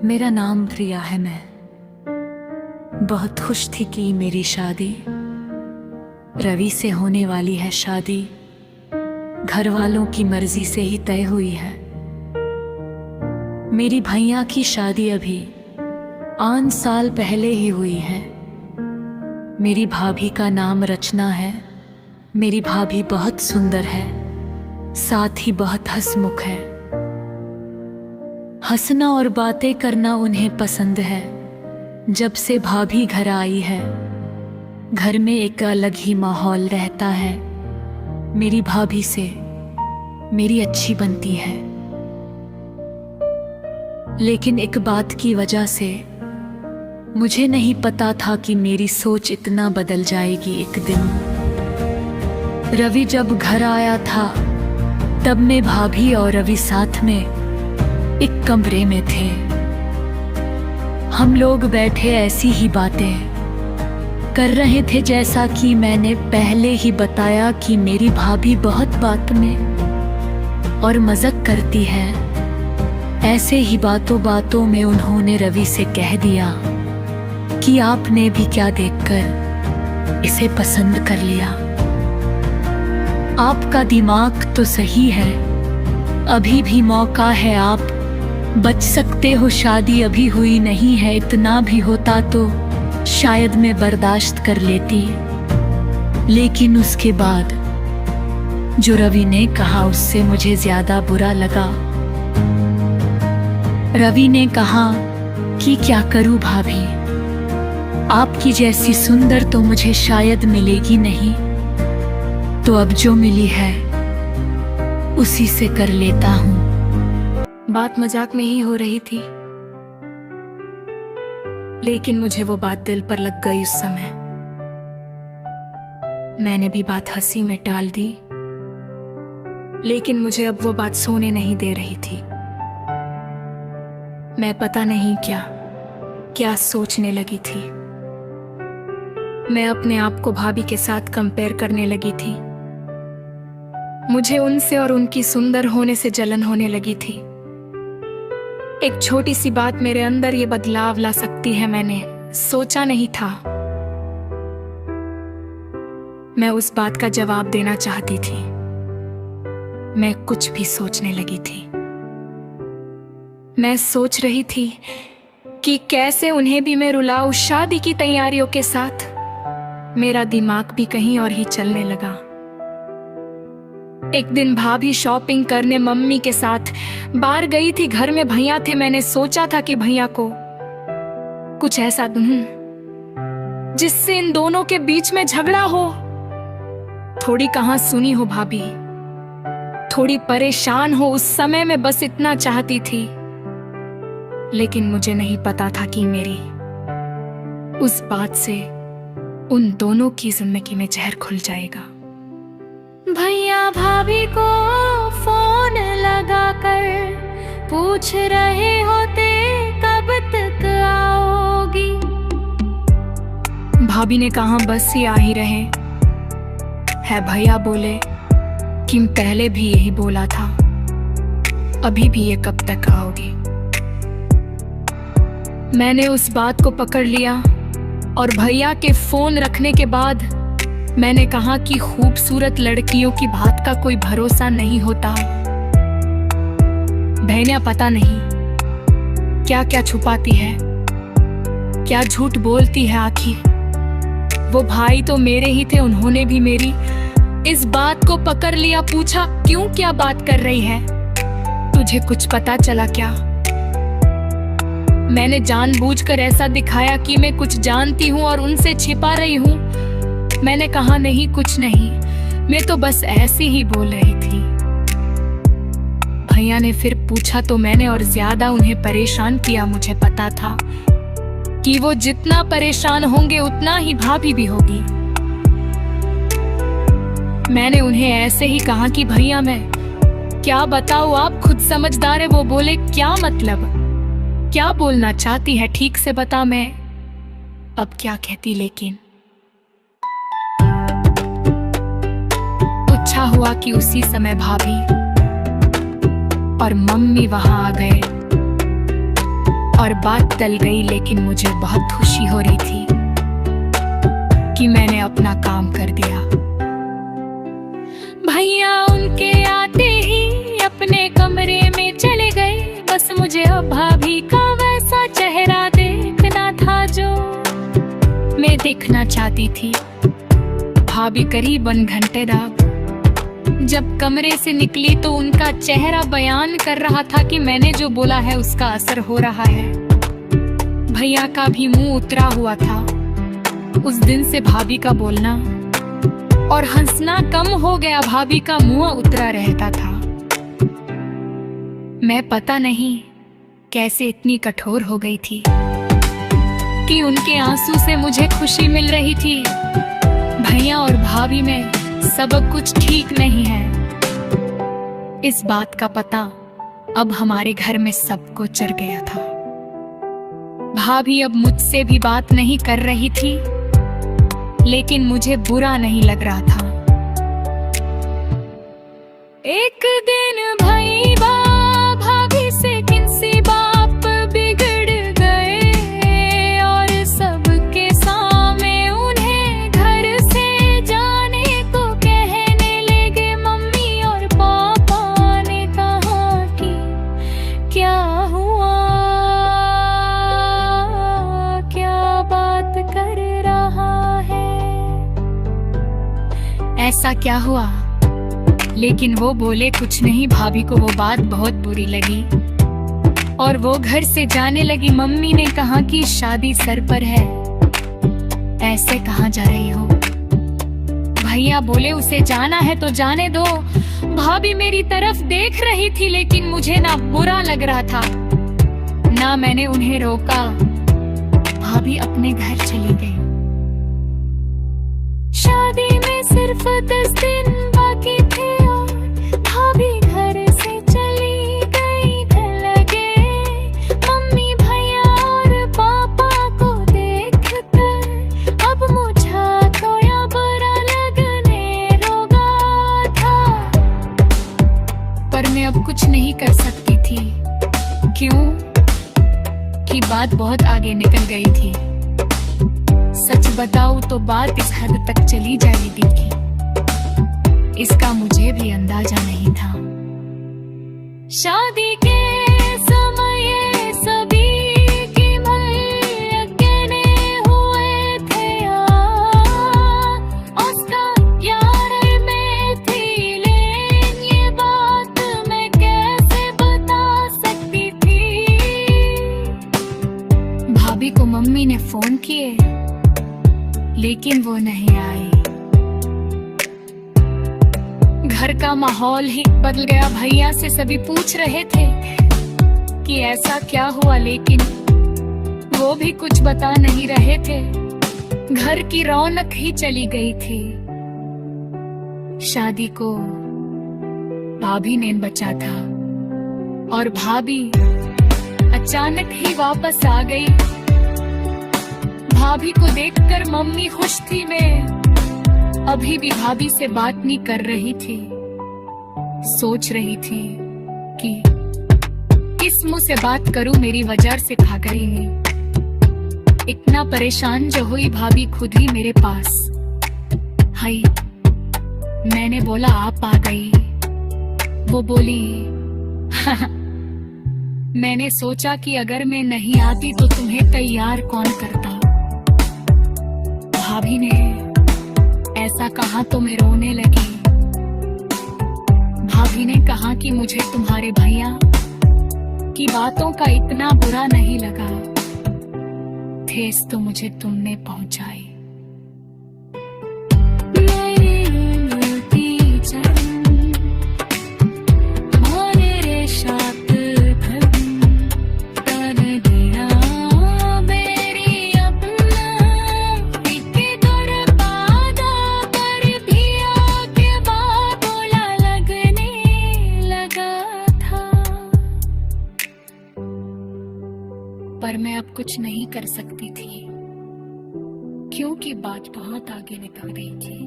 मेरा नाम प्रिया है। मैं बहुत खुश थी कि मेरी शादी रवि से होने वाली है। शादी घर वालों की मर्जी से ही तय हुई है। मेरी भैया की शादी अभी 5 साल पहले ही हुई है। मेरी भाभी का नाम रचना है। मेरी भाभी बहुत सुंदर है, साथ ही बहुत हंसमुख है। हंसना और बातें करना उन्हें पसंद है। जब से भाभी घर आई है, घर में एक अलग ही माहौल रहता है। मेरी भाभी से मेरी अच्छी बनती है, लेकिन एक बात की वजह से मुझे नहीं पता था कि मेरी सोच इतना बदल जाएगी एक दिन। रवि जब घर आया था, तब मैं, भाभी और रवि साथ में एक कमरे में थे। हम लोग बैठे ऐसी ही बातें कर रहे थे जैसा कि मैंने पहले ही बताया कि मेरी भाभी बहुत बात में और मजाक करती है। ऐसे ही बातों बातों में उन्होंने रवि से कह दिया कि आपने भी क्या देखकर इसे पसंद कर लिया। आपका दिमाग तो सही है, अभी भी मौका है, आप बच सकते हो। शादी अभी हुई नहीं है, इतना भी होता तो शायद मैं बर्दाश्त कर लेती। लेकिन उसके बाद जो रवि ने कहा उससे मुझे ज्यादा बुरा लगा। रवि ने कहा कि क्या करूं भाभी, आपकी जैसी सुंदर तो मुझे शायद मिलेगी नहीं, तो अब जो मिली है उसी से कर लेता हूं। बात मजाक में ही हो रही थी, लेकिन मुझे वो बात दिल पर लग गई उस समय। मैंने भी बात हंसी में टाल दी, लेकिन मुझे अब वो बात सोने नहीं दे रही थी। मैं पता नहीं क्या सोचने लगी थी। मैं अपने आप को भाभी के साथ कंपेयर करने लगी थी। मुझे उनसे और उनकी सुंदर होने से जलन होने लगी थी। एक छोटी सी बात मेरे अंदर ये बदलाव ला सकती है, मैंने सोचा नहीं था। मैं उस बात का जवाब देना चाहती थी। मैं कुछ भी सोचने लगी थी। मैं सोच रही थी कि कैसे उन्हें भी मैं रुलाऊं शादी की तैयारियों के साथ। मेरा दिमाग भी कहीं और ही चलने लगा। एक दिन भाभी शॉपिंग करने मम्मी के साथ बाहर गई थी। घर में भैया थे। मैंने सोचा था कि भैया को कुछ ऐसा दूं जिससे इन दोनों के बीच में झगड़ा हो। थोड़ी कहां सुनी हो भाभी, थोड़ी परेशान हो। उस समय में बस इतना चाहती थी, लेकिन मुझे नहीं पता था कि मेरी उस बात से उन दोनों की जिंदगी में जहर खुल जाएगा। भैया भाभी को फोन लगाकर पूछ रहे होते कब तक आओगी। भाभी ने कहा बस ही आ ही रहे है। भैया बोले कि पहले भी यही बोला था, अभी भी ये कब तक आओगी। मैंने उस बात को पकड़ लिया और भैया के फोन रखने के बाद मैंने कहा कि खूबसूरत लड़कियों की बात का कोई भरोसा नहीं होता। बहनियां पता नहीं क्या क्या छुपाती है, क्या झूठ बोलती है आखिर। वो भाई तो मेरे ही थे, उन्होंने भी मेरी इस बात को पकड़ लिया। पूछा क्यों, क्या बात कर रही है, तुझे कुछ पता चला क्या। मैंने जानबूझकर ऐसा दिखाया कि मैं कुछ जानती हूँ और उनसे छिपा रही हूँ। मैंने कहा नहीं, कुछ नहीं, मैं तो बस ऐसे ही बोल रही थी। भैया ने फिर पूछा तो मैंने और ज्यादा उन्हें परेशान किया। मुझे पता था कि वो जितना परेशान होंगे उतना ही भाभी भी होगी। मैंने उन्हें ऐसे ही कहा कि भैया मैं क्या बताऊं, आप खुद समझदार है। वो बोले क्या मतलब, क्या बोलना चाहती है, ठीक से बता। मैं अब क्या कहती, लेकिन अच्छा हुआ कि उसी समय भाभी और मम्मी वहां आ गए। और बात टल गई, लेकिन मुझे बहुत खुशी हो रही थी कि मैंने अपना काम कर दिया। भैया उनके आते ही अपने कमरे में चले गए। बस मुझे अब भाभी का वैसा चेहरा देखना था जो मैं देखना चाहती थी। भाभी करीबन घंटे बाद जब कमरे से निकली तो उनका चेहरा बयान कर रहा था कि मैंने जो बोला है उसका असर हो रहा है। भैया का भी मुंह उतरा हुआ था। उस दिन से भाभी का बोलना और हंसना कम हो गया। भाभी का मुंह उतरा रहता था। मैं पता नहीं कैसे इतनी कठोर हो गई थी कि उनके आंसू से मुझे खुशी मिल रही थी। भैया और भाभी में सब कुछ ठीक नहीं है। इस बात का पता अब हमारे घर में सबको चढ़ गया था। भाभी अब मुझसे भी बात नहीं कर रही थी, लेकिन मुझे बुरा नहीं लग रहा था। एक दिन भैया भाभी से किसी बाप बिगड़ गए और सबके सामने उन्हें घर से जाने को कहने लगे। मम्मी और पापा ने कहा कि क्या हुआ, क्या बात कर रहा है, ऐसा क्या हुआ? लेकिन वो बोले कुछ नहीं। भाभी को वो बात बहुत बुरी लगी और वो घर से जाने लगी। मम्मी ने कहा कि शादी सर पर है, ऐसे कहाँ जा रही हो? भैया बोले उसे जाना है तो जाने दो। भाभी मेरी तरफ देख रही थी, लेकिन मुझे ना बुरा लग रहा था ना मैंने उन्हें रोका। भाभी अपने घर चली गई। शादी में सिर्फ 10 दिन बाकी थे और भाभी घर से चली गई। लगे मम्मी भैया और पापा को देखकर अब मुझे थोड़ा बुरा लगने लगा था, पर मैं अब कुछ नहीं कर सकती थी। क्यों कि बात बहुत आगे निकल गई थी। सच बताऊं तो बात इस हद तक चली जा रही थी, इसका मुझे भी अंदाजा नहीं था। शादी के समय सभी की अकेले हुए थे। उसका यार में थी, लेकिन ये बात मैं कैसे बता सकती थी? भाभी को मम्मी ने फोन किए, लेकिन वो नहीं आई। घर का माहौल ही बदल गया। भैया से सभी पूछ रहे थे कि ऐसा क्या हुआ, लेकिन वो भी कुछ बता नहीं रहे थे। घर की रौनक ही चली गई थी। शादी को भाभी ने बचा था और भाभी अचानक ही वापस आ गई। भाभी को देखकर मम्मी खुश थी। मैं अभी भी भाभी से बात नहीं कर रही थी। सोच रही थी कि किस मुंह से बात करूं, मेरी वजह से खा गई है। इतना परेशान जो हुई भाभी खुद ही मेरे पास। हाय, मैंने बोला आप आ गई। वो बोली मैंने सोचा कि अगर मैं नहीं आती तो तुम्हें तैयार कौन करता। भाभी ने ऐसा कहा तो मैं रोने लगी। भाभी ने कहा कि मुझे तुम्हारे भैया की बातों का इतना बुरा नहीं लगा। ठेस तो मुझे तुमने पहुंचाई। पर मैं अब कुछ नहीं कर सकती थी, क्योंकि बात बहुत आगे निकल गई थी।